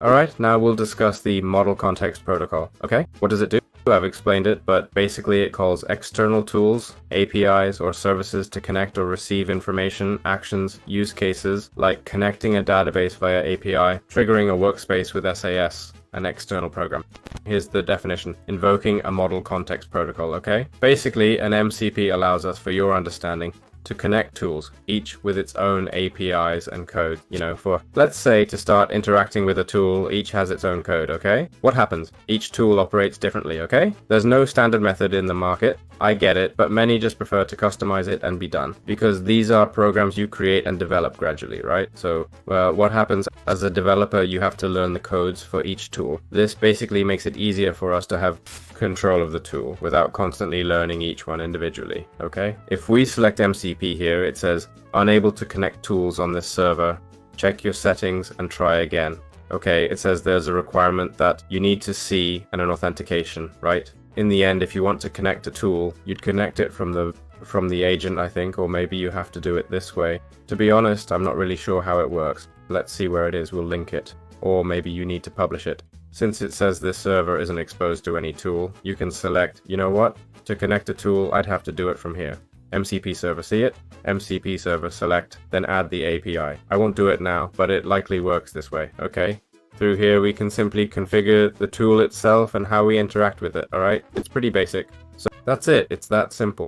Alright, now we'll discuss the Model Context Protocol, okay? What does it do? I've explained it, but basically it calls external tools, APIs, or services to connect or receive information, actions, use cases, like connecting a database via API, triggering a workspace with SAS, an external program. Here's the definition. Invoking a Model Context Protocol, okay? Basically, an MCP allows us, for your understanding, to connect tools, each with its own APIs and code. For, let's say, to start interacting with a tool, each has its own code, okay? What happens? Each tool operates differently, okay? There's no standard method in the market. I get it, but many just prefer to customize it and be done, because these are programs you create and develop gradually, right? So, what happens as a developer, you have to learn the codes for each tool. This basically makes it easier for us to have control of the tool without constantly learning each one individually, okay? If we select MCP here, it says, unable to connect tools on this server, check your settings and try again. Okay, it says there's a requirement that you need to see an authentication, right? In the end, if you want to connect a tool, you'd connect it from the agent, I think, or maybe you have to do it this way. To be honest, I'm not really sure how it works. Let's see where it is, we'll link it. Or maybe you need to publish it. Since it says this server isn't exposed to any tool, you can select, you know what? To connect a tool, I'd have to do it from here. MCP server, see it? MCP server, select, then add the API. I won't do it now, but it likely works this way, okay? Through here, we can simply configure the tool itself and how we interact with it, alright? It's pretty basic. So that's it, it's that simple.